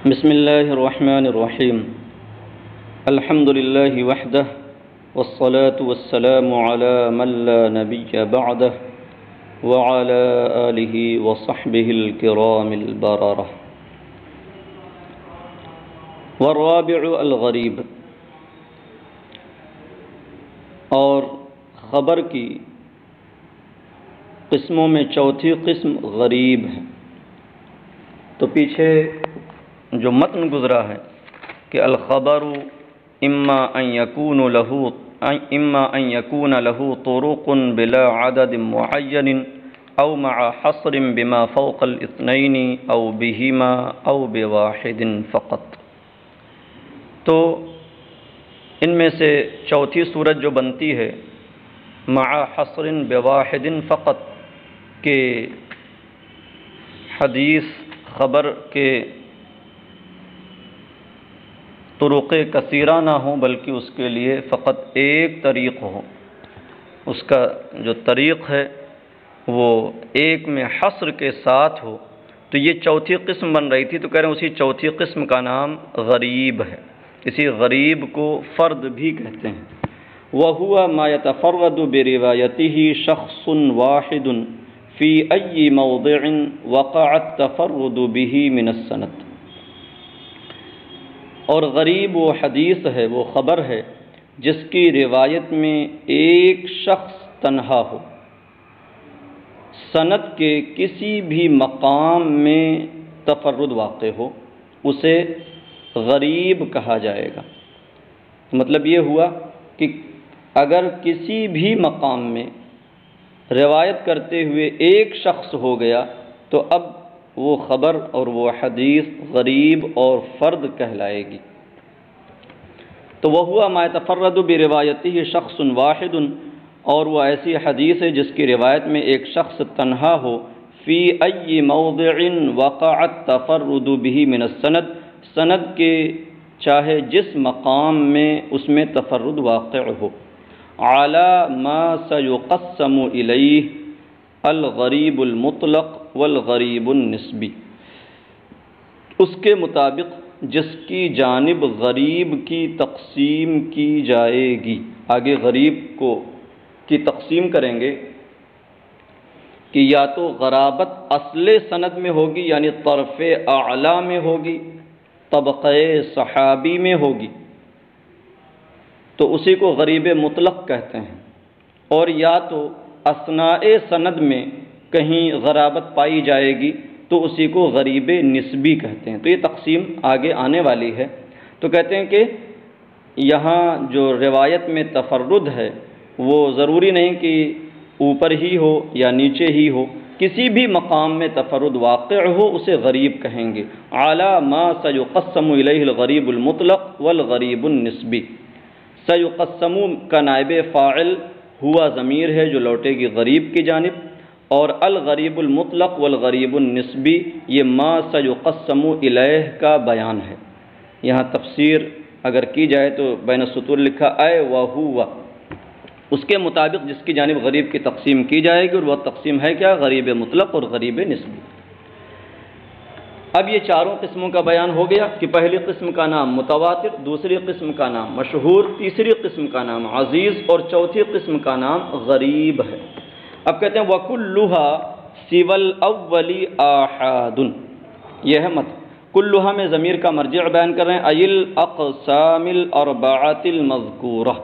بسم الله الرحمن الرحيم الحمد لله وحده والصلاة والسلام على من لا نبي بعده وعلى آله وصحبه الكرام البررة. والرابع الغریب، اور خبر کی قسموں میں چوتھی قسم غریب ہے۔ تو پیچھے جو متن گزرا ہے کہ الخبر اما ان يكون له طرق بلا عدد معین او مع حصر بما فوق الاثنین او بهما او بواحد فقط۔ تو ان میں سے چوتھی صورت جو بنتی ہے مع حصر بواحد فقط، کہ حدیث خبر کے طرق کثیرہ نہ ہوں بلکہ اس کے لیے فقط ایک طریق ہو، اس کا جو طریق ہے وہ ایک میں حصر کے ساتھ ہو۔ تو یہ چوتھی قسم بن رہی تھی، تو کہہ رہے ہیں اسی چوتھی قسم کا نام غریب ہے۔ اسی غریب کو فرد بھی کہتے ہیں۔ وَهُوَ مَا يَتَفَرَّدُ بِرِوَایَتِهِ شَخْصٌ وَاحِدٌ فِي أَيِّ مَوْضِعٍ وَقَعَ التَّفَرُّدُ بِهِ مِنَ السَّنَدِ۔ اور غریب وہ حدیث ہے، وہ خبر ہے جس کی روایت میں ایک شخص تنہا ہو، سند کے کسی بھی مقام میں تفرد واقع ہو، اسے غریب کہا جائے گا۔ مطلب یہ ہوا کہ اگر کسی بھی مقام میں روایت کرتے ہوئے ایک شخص ہو گیا تو اب وہ خبر اور وہ حدیث غریب اور فرد کہلائے گی۔ تو وَهُوَ مَا يَتَفَرَّدُ بِرِوَایَتِهِ شَخْصٌ وَاحِدٌ، اور وہ ایسی حدیث ہے جس کی روایت میں ایک شخص تنہا ہو، فی ای موضع وقع التفرد به من السند، سند کے چاہے جس مقام میں اس میں تفرد واقع ہو، علی ما سیقسم الیہ الغریب المطلق والغریب النسبی، اس کے مطابق جس کی جانب غریب کی تقسیم کی جائے گی۔ آگے غریب کی تقسیم کریں گے کہ یا تو غرابت اصل سند میں ہوگی، یعنی طرف اعلیٰ میں ہوگی، طبقہ صحابی میں ہوگی، تو اسی کو غریب مطلق کہتے ہیں، اور یا تو اثناء سند میں کہیں غرابت پائی جائے گی تو اسی کو غریب نسبی کہتے ہیں۔ تو یہ تقسیم آگے آنے والی ہے۔ تو کہتے ہیں کہ یہاں جو روایت میں تفرد ہے وہ ضروری نہیں کہ اوپر ہی ہو یا نیچے ہی ہو، کسی بھی مقام میں تفرد واقع ہو اسے غریب کہیں گے۔ اعلی ما سیقسم الیہ الغریب المطلق والغریب النسبی۔ سیقسم کا نائب فاعل ہوا ضمیر ہے جو لوٹے گی غریب کی جانب، اور الغریب المطلق والغریب النسبی یہ ما سیقسم الیہ کا بیان ہے۔ یہاں تفسیر اگر کی جائے تو بین السطور لکھا اے وہو، اس کے مطابق جس کی جانب غریب کی تقسیم کی جائے گی، اور وہ تقسیم ہے کیا؟ غریب مطلق اور غریب نسبی۔ اب یہ چاروں قسموں کا بیان ہو گیا کہ پہلی قسم کا نام متواتر، دوسری قسم کا نام مشہور، تیسری قسم کا نام عزیز، اور چوتھی قسم کا نام غریب ہے۔ اب کہتے ہیں وَكُلُّهَا سِوَى الْأَوَّلِ آحَادٌ، یہ ہے مت کلھا میں ضمیر کا مرجع بیان کر رہے ہیں، ای الاقسام الاربعۃ المذکورہ،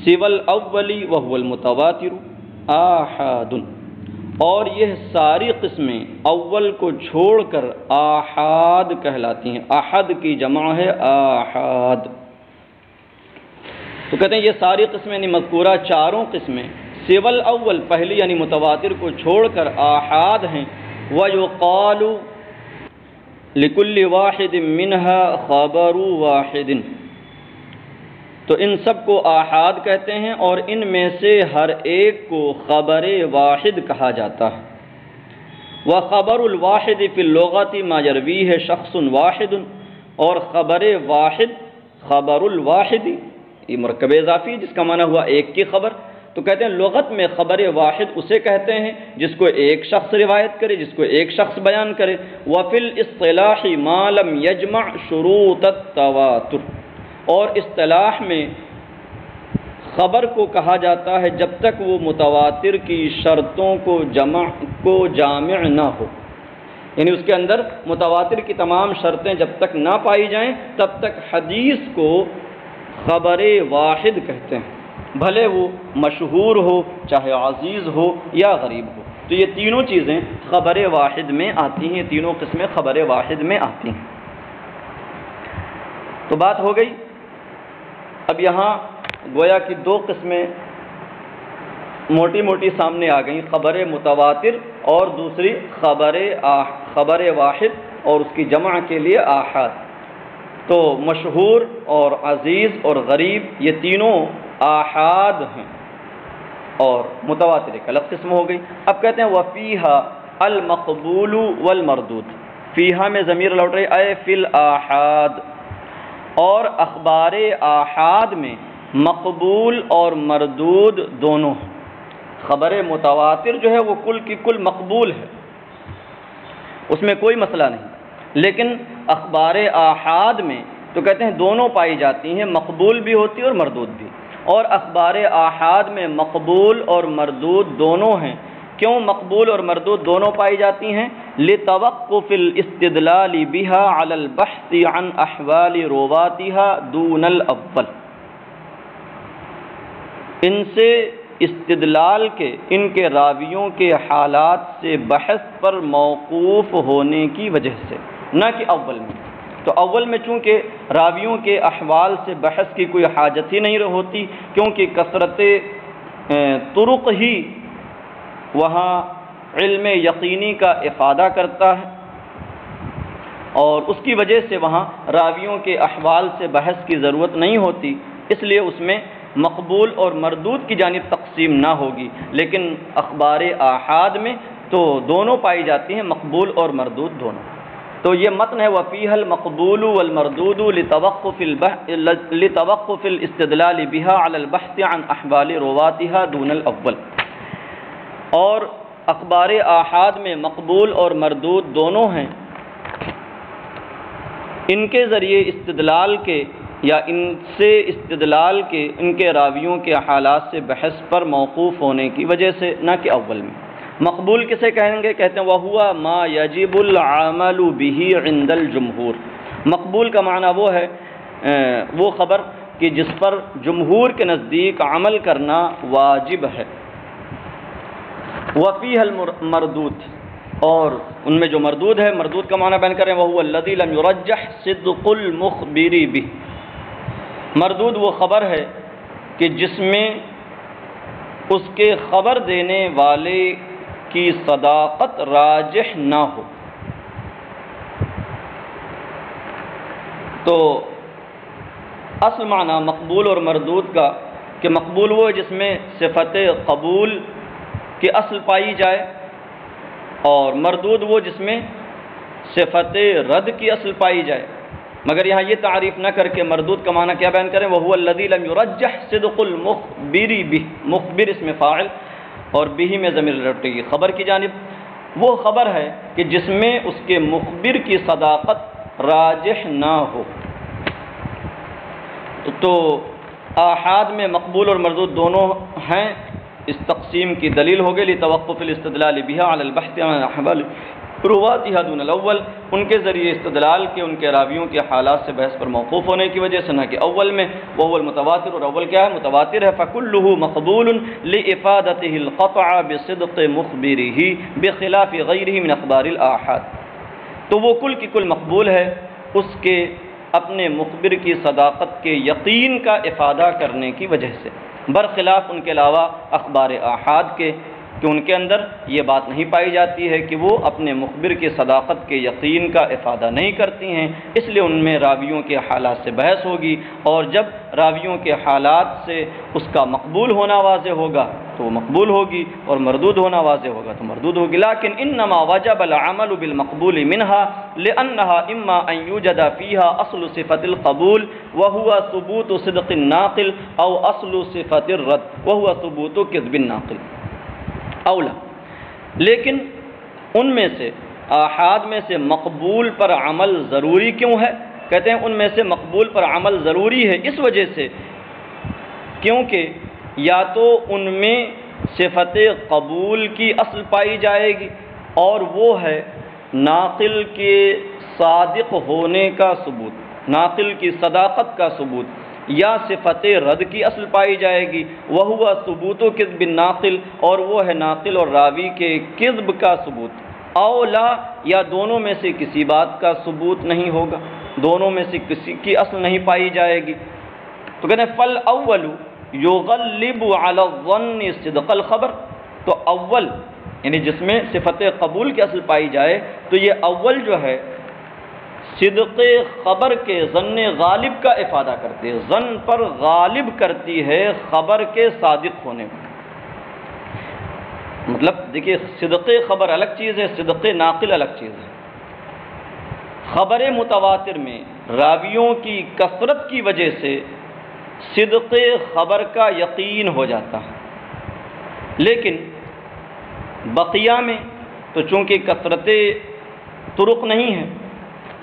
سِوَى الْأَوَّلِ وَهُوَ الْمُتَوَاتِرُ آحَادٌ، اور یہ ساری قسمیں اول کو چھوڑ کر آحاد کہلاتی ہیں۔ احد کی جمع ہے آحاد۔ تو کہتے ہیں یہ ساری قسمیں یعنی مذکورہ چاروں قسمیں سِوَى الْأَوَّل پہلی یعنی متواتر کو چھوڑ کر آحاد ہیں۔ وَيُقَالُ لِكُلِّ وَاحِدٍ مِّنْهَا خَبَرُ وَاحِدٍ، تو ان سب کو آحاد کہتے ہیں اور ان میں سے ہر ایک کو خبر واحد کہا جاتا ہے۔ وَخَبَرُ الْوَاحِدِ فِي اللُّغَةِ مَا يَرْوِيهِ شَخْصٌ وَاحِدٌ، اور خبر واحد، خبر الواحد یہ مرکب اضافی جس کا معنی ہوا ایک کی خبر، تو کہتے ہیں لغت میں خبر واحد اسے کہتے ہیں جس کو ایک شخص روایت کرے، جس کو ایک شخص بیان کرے۔ وفی الاصطلاح ما لم یجمع شروط التواتر، اور اصطلاح میں خبر کو کہا جاتا ہے جب تک وہ متواتر کی شرطوں کو جامع نہ ہو، یعنی اس کے اندر متواتر کی تمام شرطیں جب تک نہ پائی جائیں تب تک حدیث کو خبر واحد کہتے ہیں، بھلے وہ مشہور ہو، چاہے عزیز ہو یا غریب ہو۔ تو یہ تینوں چیزیں خبر واحد میں آتی ہیں، تینوں قسمیں خبر واحد میں آتی ہیں۔ تو بات ہو گئی۔ اب یہاں گویا کہ دو قسمیں موٹی موٹی سامنے آ گئیں، خبر متواتر اور دوسری خبر واحد اور اس کی جمع کے لیے آحاد۔ تو مشہور اور عزیز اور غریب یہ تینوں آحاد ہیں، اور متواتر ایک الگ قسم ہو گئی۔ اب کہتے ہیں وفیہا المقبول والمردود، فیہا میں ضمیر لوٹ رہی اے فی الآحاد، اور اخبار آحاد میں مقبول اور مردود دونوں ہیں۔ خبر متواتر جو ہے وہ کل کی کل مقبول ہے، اس میں کوئی مسئلہ نہیں، لیکن اخبار آحاد میں تو کہتے ہیں دونوں پائی جاتی ہیں، مقبول بھی ہوتی ہے اور مردود بھی، اور اخبار آحاد میں مقبول اور مردود دونوں ہیں۔ کیوں مقبول اور مردود دونوں پائی جاتی ہیں؟ لتوقف الاستدلال بها على البحث عن احوال رواتها دون الاول، ان سے استدلال کے ان کے راویوں کے حالات سے بحث پر موقوف ہونے کی وجہ سے، نہ کہ اول میں۔ تو اول میں چونکہ راویوں کے احوال سے بحث کی کوئی حاجت ہی نہیں ہوتی، کیونکہ کثرت طرق ہی وہاں علم یقینی کا افادہ کرتا ہے، اور اس کی وجہ سے وہاں راویوں کے احوال سے بحث کی ضرورت نہیں ہوتی، اس لیے اس میں مقبول اور مردود کی جانب تقسیم نہ ہوگی۔ لیکن اخبار آحاد میں تو دونوں پائی جاتی ہیں، مقبول اور مردود دونوں۔ تو یہ متن ہے وفیہ المقبول والمردود لتوقف الاستدلال بها على البحث عن احوال رواتها دون الاول، اور اخبار آحاد میں مقبول اور مردود دونوں ہیں، ان کے ذریعے استدلال کے یا ان سے استدلال کے ان کے راویوں کے حالات سے بحث پر موقوف ہونے کی وجہ سے، نہ کہ اول میں۔ مقبول کسے کہیں گے؟ کہتے ہیں وَهُوَ مَا يَجِبُ الْعَمَلُ بِهِ عِنْدَ الْجُمْهُورِ، مقبول کا معنی وہ ہے وہ خبر کہ جس پر جمہور کے نزدیک عمل کرنا واجب ہے۔ وَفِيهَا الْمَرْدُودُ، اور ان میں جو مردود ہے، مردود کا معنی بیان کریں وَهُوَ الَّذِي لَمْ يُرَجَّحْ صِدْقُ الْمُخْبِرِ بِهِ، مردود وہ خبر ہے کہ جس میں اس کے خبر دینے والے کی صداقت راجح نہ ہو۔ تو اصل معنی مقبول اور مردود کا کہ مقبول وہ ہے جس میں صفت قبول کی اصل پائی جائے، اور مردود وہ جس میں صفت رد کی اصل پائی جائے۔ مگر یہاں یہ تعریف نہ کر کے مردود کا معنی کیا بیان کریں؟ وَهُوَ الَّذِي لَمْ يُرَجَّحْ صِدْقُ الْمُخْبِرِ بِهِ، مخبر اس میں فاعل اور بِهِ میں ضمیر لوٹے گی خبر کی جانب۔ وہ خبر ہے کہ جس میں اس کے مخبر کی صداقت راجح نہ ہو۔ تو آحاد میں مقبول اور مردود دونوں ہیں، اس تقسیم کی دلیل ہو گئی لتوقف الاستدلال بها على البحث عن احوال رواتها دون الاول، ان کے ذریعے استدلال کے ان کے راویوں کے حالات سے بحث پر موقوف ہونے کی وجہ سے، نہ کہ اول میں۔ وهو المتواتر، اور اول کیا ہے؟ متواتر ہے۔ فكله مقبول لافادته القطع بصدق مخبره بخلاف غیره من اخبار الاحاد، تو وہ کل کی کل مقبول ہے اس کے اپنے مخبر کی صداقت کے یقین کا افادہ کرنے کی وجہ سے، برخلاف ان کے علاوہ اخبار آحاد کے، کہ ان کے اندر یہ بات نہیں پائی جاتی ہے کہ وہ اپنے مخبر کی صداقت کے یقین کا افادہ نہیں کرتی ہیں، اس لیے ان میں راویوں کے حالات سے بحث ہوگی، اور جب راویوں کے حالات سے اس کا مقبول ہونا واضح ہوگا تو وہ مقبول ہوگی، اور مردود ہونا واضح ہوگا تو مردود ہوگی۔ لیکن انما وجب العمل بالمقبول منها لانها اما ان يوجد فيها اصل صفة القبول وهو ثبوت صدق الناقل او اصل صفة الرد وهو ثبوت كذب الناقل اولا۔ لیکن ان میں سے آحاد میں سے مقبول پر عمل ضروری کیوں ہے؟ کہتے ہیں ان میں سے مقبول پر عمل ضروری ہے اس وجہ سے کیونکہ یا تو ان میں صفت قبول کی اصل پائی جائے گی اور وہ ہے ناقل کے صادق ہونے کا ثبوت، ناقل کی صداقت کا ثبوت، یا صفت رد کی اصل پائی جائے گی وہو ثبوت و کذب الناقل، اور وہ ہے ناقل اور راوی کے کذب کا ثبوت، اولا یا دونوں میں سے کسی بات کا ثبوت نہیں ہوگا، دونوں میں سے کسی کی اصل نہیں پائی جائے گی۔ تو کہتے ہیں فل اول یغلب علی الظن صدق الخبر، تو اول یعنی جس میں صفت قبول کی اصل پائی جائے تو یہ اول جو ہے صدق خبر کے ظن غالب کا افادہ کرتی ہے، ظن پر غالب کرتی ہے خبر کے صادق ہونے کو۔ مطلب دیکھیے صدق خبر الگ چیز ہے، صدق ناقل الگ چیز ہے۔ خبر متواتر میں راویوں کی کثرت کی وجہ سے صدق خبر کا یقین ہو جاتا ہے، لیکن بقیہ میں تو چونکہ کثرت طرق نہیں ہے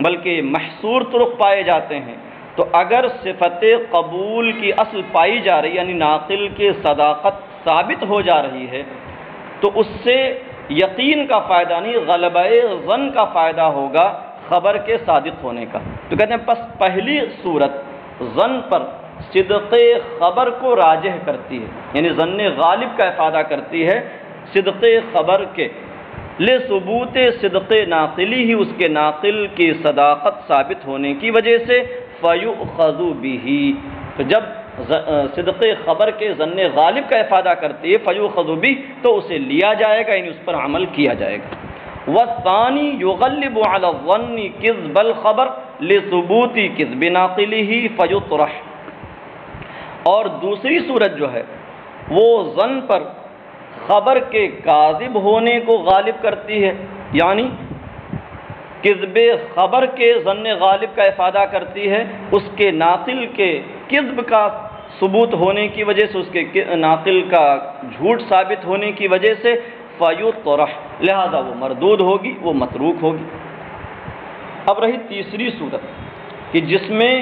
بلکہ محصور طرق پائے جاتے ہیں، تو اگر صفت قبول کی اصل پائی جا رہی یعنی ناقل کی صداقت ثابت ہو جا رہی ہے تو اس سے یقین کا فائدہ نہیں، غلبہ ظن کا فائدہ ہوگا خبر کے صادق ہونے کا۔ تو کہتے ہیں پس پہلی صورت ظن پر صدق خبر کو راجح کرتی ہے، یعنی ظن غالب کا افادہ کرتی ہے صدق خبر کے، لثبوت صدق ناقلی ہی اس کے ناقل کی صداقت ثابت ہونے کی وجہ سے فیؤخذ بہ، تو جب صدق خبر کے ظن غالب کا افادہ کرتی ہے فیؤخذ بہ تو اسے لیا جائے گا، یعنی اس پر عمل کیا جائے گا۔ والثانی یغلب علی الظن کذب الخبر لثبوت کذب ناقلہ فیطرح، اور دوسری صورت جو ہے وہ ظن پر خبر کے کاذب ہونے کو غالب کرتی ہے، یعنی کذب خبر کے ظن غالب کا افادہ کرتی ہے اس کے ناقل کے کذب کا ثبوت ہونے کی وجہ سے، اس کے ناقل کا جھوٹ ثابت ہونے کی وجہ سے فیطرح، لہذا وہ مردود ہوگی، وہ متروک ہوگی۔ اب رہی تیسری صورت کہ جس میں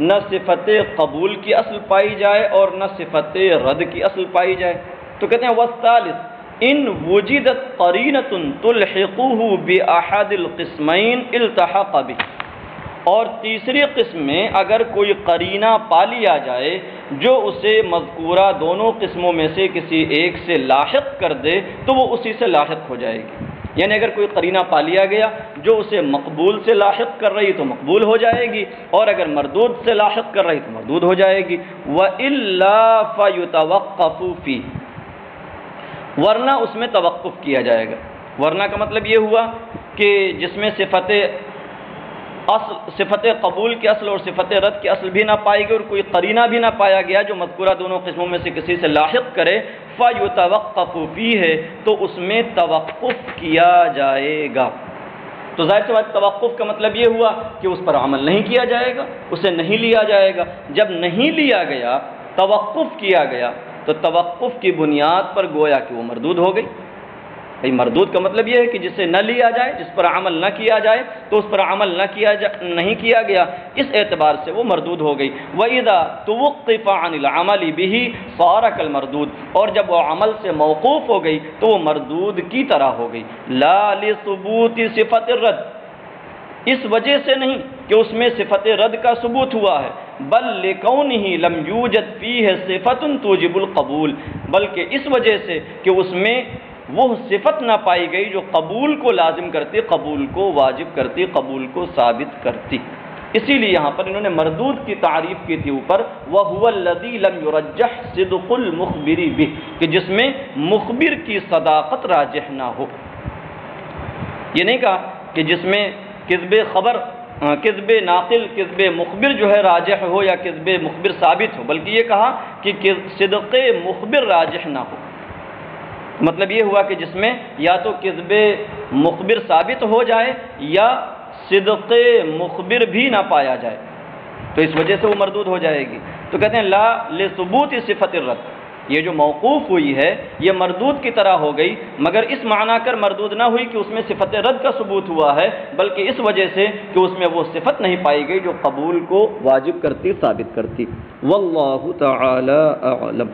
نہ صفت قبول کی اصل پائی جائے اور نہ صفت رد کی اصل پائی جائے، تو کہتے ہیں والثالث ان وجدت قرینۃ تلحقہ باحد القسمین التحق بہ، اور تیسری قسم میں اگر کوئی قرینہ پا لیا جائے جو اسے مذکورہ دونوں قسموں میں سے کسی ایک سے لاحق کر دے تو وہ اسی سے لاحق ہو جائے گی، یعنی اگر کوئی قرینہ پا لیا گیا جو اسے مقبول سے لاحق کر رہی تو مقبول ہو جائے گی، اور اگر مردود سے لاحق کر رہی تو مردود ہو جائے گی۔ وَإِلَّا فَيُتَوَقَّفُ فِيهِ، ورنہ اس میں توقف کیا جائے گا۔ ورنہ کا مطلب یہ ہوا کہ جس میں صفت قبول کی اصل اور صفت رد کی اصل بھی نہ پائی گئی اور کوئی قرینہ بھی نہ پایا گیا جو مذکورہ دونوں قسموں میں سے کسی سے لاحق کرے، فَيُتَوَقَّفُ فِيهِ، تو اس میں توقف کیا جائے گا۔ تو ظاہر سی بات توقف کا مطلب یہ ہوا کہ اس پر عمل نہیں کیا جائے گا، اسے نہیں لیا جائے گا۔ جب نہیں لیا گیا، توقف کیا گیا، تو توقف کی بنیاد پر گویا کہ وہ مردود ہو گئی۔ مردود کا مطلب یہ ہے کہ جسے نہ لیا جائے، جس پر عمل نہ کیا جائے، تو اس پر عمل نہیں کیا گیا، اس اعتبار سے وہ مردود ہو گئی۔ وَإِذَا تُوَقِّفَ عَنِ الْعَمَلِ بِهِ صَارَ كَالْمَرْدُودِ، اور جب وہ عمل سے موقوف ہو گئی تو وہ مردود کی طرح ہو گئی۔ لَا لِثُبُوتِ صِفَةِ الرَّدِّ، اس وجہ سے نہیں کہ اس میں صفت رد کا ثبوت ہوا ہے، بل لِكَوْنِهِ لَمْ يُوجَدْ فِيهِ صِفَةٌ تُوجِبُ الْقَبُولِ، بلکہ اس وجہ سے کہ اس میں وہ صفت نہ پائی گئی جو قبول کو لازم کرتی، قبول کو واجب کرتی، قبول کو ثابت کرتی۔ اسی لیے یہاں پر انہوں نے مردود کی تعریف کی تھی اوپر، وَهُوَ الَّذِي لَمْ يُرَجَّحْ صِدْقُ الْمُخْبِرِ بِهِ، کہ جس میں مخبر کی صداقت راجح نہ ہو۔ یہ نہیں کہا کہ جس میں کذب خبر، کذب ناقل، کذب مخبر جو ہے راجح ہو یا کذب مخبر ثابت ہو، بلکہ یہ کہا کہ صدق مخبر راجح نہ ہو، مطلب یہ ہوا کہ جس میں یا تو کذب مخبر ثابت ہو جائے یا صدق مخبر بھی نہ پایا جائے، تو اس وجہ سے وہ مردود ہو جائے گی۔ تو کہتے ہیں لا لثبوت صفت الرد، یہ جو موقوف ہوئی ہے یہ مردود کی طرح ہو گئی، مگر اس معنی کر مردود نہ ہوئی کہ اس میں صفت رد کا ثبوت ہوا ہے، بلکہ اس وجہ سے کہ اس میں وہ صفت نہیں پائی گئی جو قبول کو واجب کرتی، ثابت کرتی۔ واللہ تعالی اعلم۔